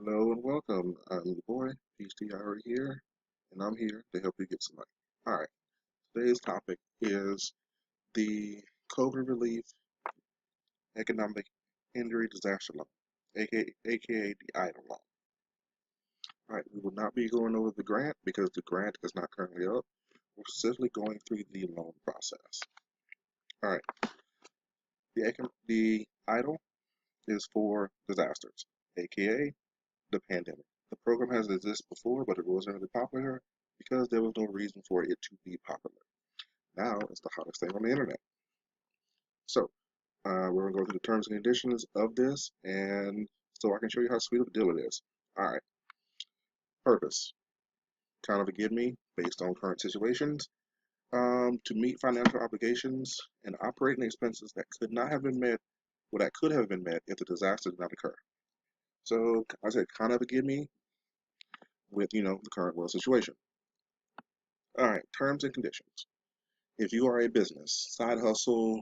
Hello and welcome. I'm your boy, PTR here, and I'm here to help you get some money. Alright, today's topic is the COVID Relief Economic Injury Disaster Loan, aka the EIDL loan. Alright, we will not be going over the grant because the grant is not currently up. We're specifically going through the loan process. Alright, the EIDL is for disasters, aka the pandemic. The program has existed before, but it wasn't really popular because there was no reason for it to be popular. Now it's the hottest thing on the internet. So we're going to go through the terms and conditions of this, and so I can show you how sweet of a deal it is. All right, purpose, kind of a give me based on current situations, to meet financial obligations and operating expenses that could not have been met, well, that could have been met if the disaster did not occur. So I said kind of a give me with, the current world situation. All right, terms and conditions. If you are a business, side hustle,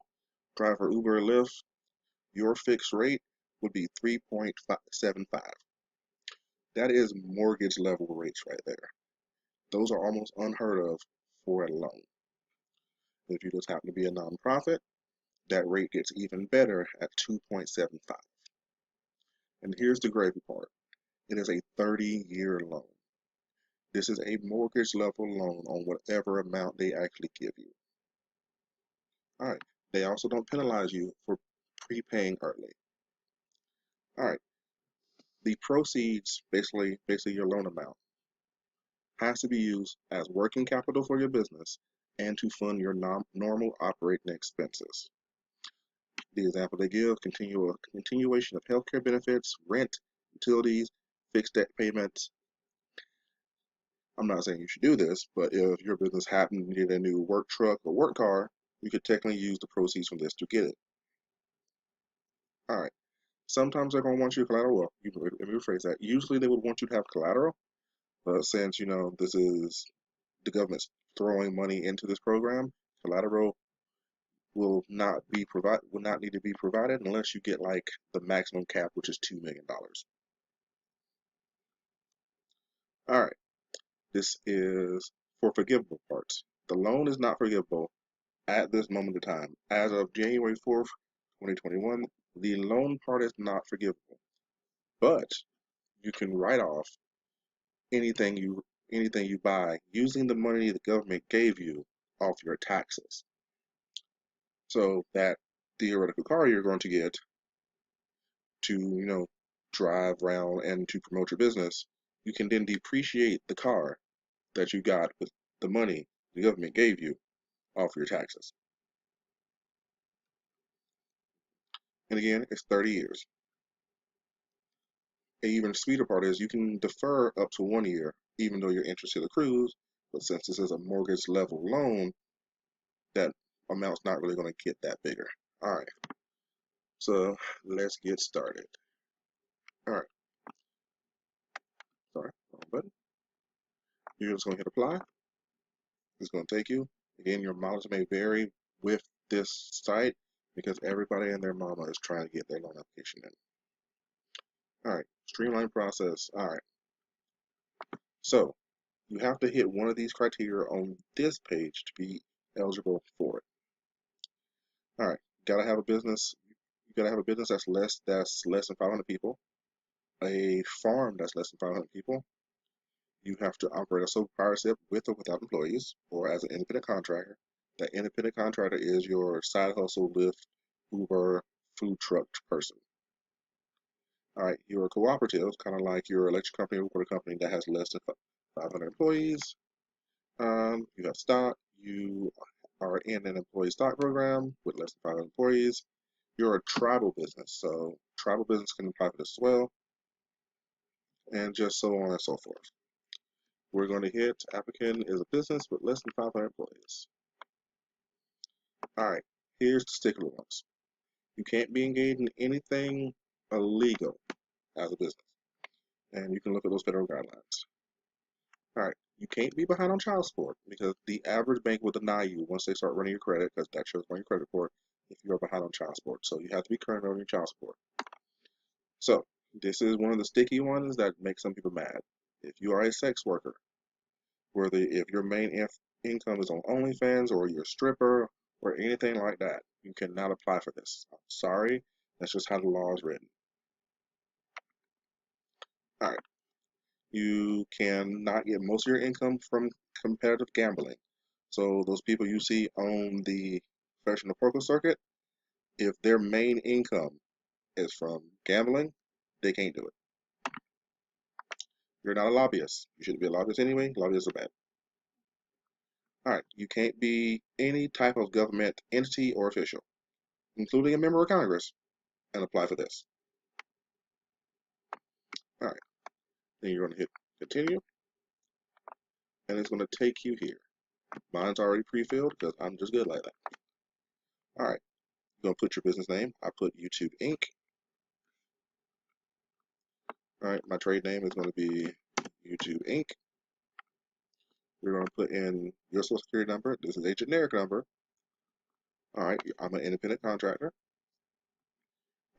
drive for Uber or Lyft, your fixed rate would be 3.75. That is mortgage level rates right there. Those are almost unheard of for a loan. If you just happen to be a nonprofit, that rate gets even better at 2.75. And here's the gravy part. It is a 30-year loan. This is a mortgage level loan on whatever amount they actually give you. All right. They also don't penalize you for prepaying early. All right. The proceeds, basically your loan amount, has to be used as working capital for your business and to fund your normal operating expenses. The example they give, continuation of healthcare benefits, rent, utilities, fixed debt payments. I'm not saying you should do this, but if your business happened to get a new work truck or work car, you could technically use the proceeds from this to get it. All right. Sometimes they're going to want you collateral. Well, let me rephrase that. Usually they would want you to have collateral, but since this is the government's throwing money into this program, collateral will not need to be provided unless you get like the maximum cap, which is $2 million. All right, this is for forgivable parts. The loan is not forgivable at this moment in time. As of January 4th, 2021, the loan part is not forgivable, but you can write off anything you buy using the money the government gave you off your taxes. So that theoretical car you're going to get to, drive around and to promote your business, you can then depreciate the car that you got with the money the government gave you off your taxes. And again, it's 30 years. An even sweeter part is you can defer up to 1 year, even though your interest still accrues. But since this is a mortgage level loan, that amount's not really going to get that bigger. All right. So let's get started. All right. Sorry, wrong button. You're just going to hit apply. It's going to take you. Again, your mileage may vary with this site because everybody and their mama is trying to get their loan application in. All right, streamlined process. All right. So you have to hit one of these criteria on this page to be eligible for it. All right, gotta have a business. You gotta have a business that's less than 500 people, a farm that's less than 500 people. You have to operate a sole proprietorship with or without employees, or as an independent contractor. That independent contractor is your side hustle, Lyft, Uber, food truck person. All right, you're a cooperative, kind of like your electric company or water company that has less than 500 employees. You have stock. You are in an employee stock program with less than 500 employees. You're a tribal business, so tribal business can apply for this as well, and just so on and so forth. We're going to hit applicant is a business with less than 500 employees. All right, here's the stickler ones. You can't be engaged in anything illegal as a business, and you can look at those federal guidelines. All right, you can't be behind on child support because the average bank will deny you once they start running your credit, because that shows on your credit report if you are behind on child support. So you have to be current on your child support. So This is one of the sticky ones that makes some people mad. If you are a sex worker, whether if your main income is on OnlyFans or you're a stripper or anything like that, you cannot apply for this. I'm sorry, that's just how the law is written. All right, you cannot get most of your income from competitive gambling. So those people you see on the professional poker circuit, if their main income is from gambling, they can't do it. You're not a lobbyist. You shouldn't be a lobbyist anyway. Lobbyists are bad. All right, you can't be any type of government entity or official, including a member of Congress, and apply for this. All right, then you're going to hit continue, and it's going to take you here. Mine's already pre-filled because I'm just good like that. All right, you're going to put your business name. I put YouTube Inc. All right, my trade name is going to be YouTube Inc. We're going to put in your social security number. This is a generic number. All right, I'm an independent contractor.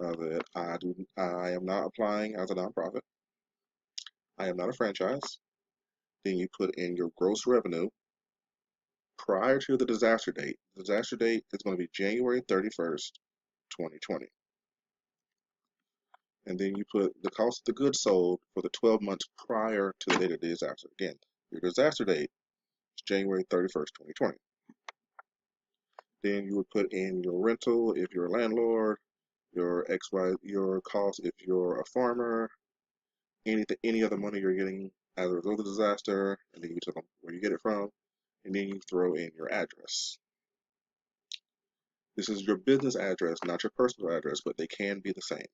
That I am not applying as a nonprofit. I am not a franchise. Then you put in your gross revenue prior to the disaster date. The disaster date is going to be January 31st, 2020. And then you put the cost of the goods sold for the 12 months prior to the date of the disaster. Again, your disaster date is January 31st, 2020. Then you would put in your rental if you're a landlord, your your cost if you're a farmer, any other money you're getting as a result of the disaster, and then you tell them where you get it from, and then you throw in your address. This is your business address, not your personal address, but they can be the same.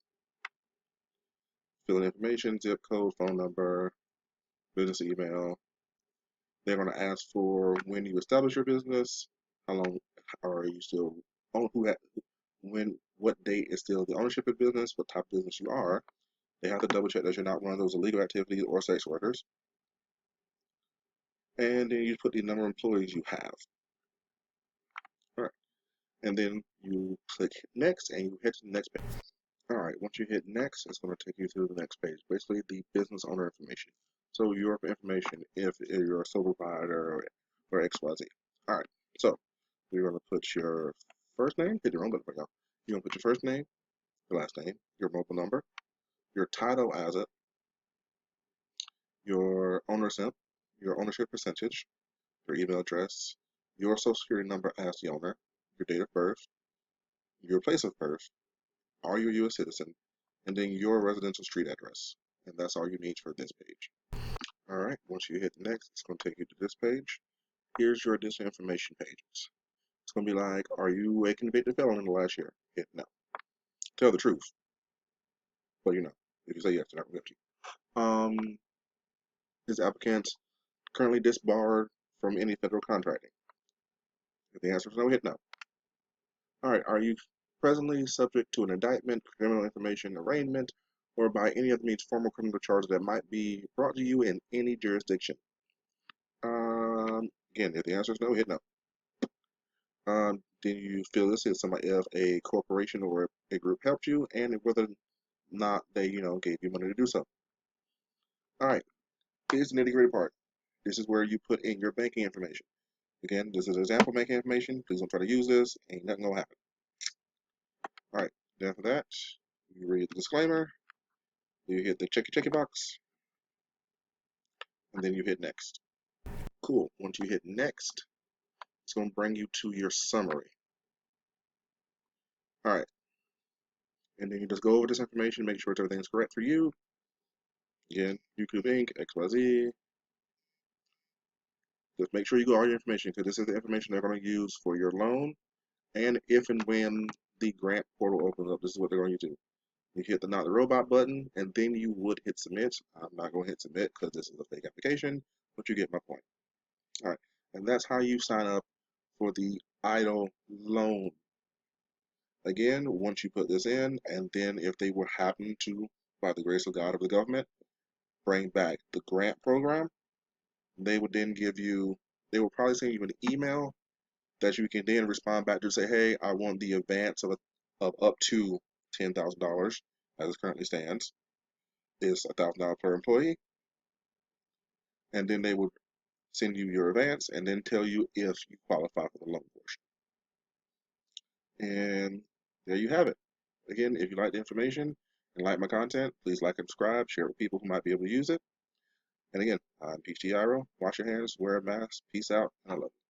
Fill in information, zip code, phone number, business email. They're going to ask for when you establish your business, how long are you still on, what date is still the ownership of business, what type of business you are. They have to double check that you're not one of those illegal activities or sex workers. And then you put the number of employees you have. All right. And then you click next and you head to the next page. All right, once you hit next, it's going to take you to the next page, basically the business owner information. So your information, if you're a sole proprietor or XYZ. All right, so you're going to put your first name, hit the wrong button right now. You're going to put your first name, your last name, your mobile number, your title as it, your ownership, your ownership percentage, your email address, your social security number as the owner, your date of birth, your place of birth, are you a U.S. citizen, and then your residential street address. And that's all you need for this page. All right, once you hit next, it's going to take you to this page. Here's your additional information pages. It's going to be like, are you a convicted felon in the last year? Hit no. Tell the truth. Well, you know, if you say yes, they're not going to Is the applicant currently disbarred from any federal contracting? If the answer is no, hit no. All right, are you presently subject to an indictment, criminal information arraignment, or by any other means formal criminal charges that might be brought to you in any jurisdiction? Again, if the answer is no, hit no. Do you feel this is somebody if a corporation or a group helped you, and whether or not they, gave you money to do so? All right, here's the nitty-gritty part. This is where you put in your banking information. Again, this is example banking information. Please don't try to use this. Ain't nothing gonna happen. All right, then after that, you read the disclaimer. You hit the checky box, and then you hit next. Cool. Once you hit next, it's going to bring you to your summary. All right. And then you just go over this information, make sure everything's correct for you. Again, YouTube Inc., XYZ. Just make sure you go all your information because this is the information they're going to use for your loan. And if and when the grant portal opens up, this is what they're going to do. You hit the Not the Robot button, and then you would hit Submit. I'm not going to hit Submit because this is a fake application, but you get my point. All right. And that's how you sign up for the EIDL loan. Again, once you put this in, and then if they would happen to, by the grace of God of the government, bring back the grant program, they would then they will probably send you an email that you can then respond back to say, hey, I want the advance of up to $10,000 as it currently stands. is $1,000 per employee, and then they would send you your advance and then tell you if you qualify for the loan portion. And there you have it. Again, if you like the information and like my content, please like and subscribe, share it with people who might be able to use it. And again, I'm PTIRO. Wash your hands, wear a mask, peace out, and I love you.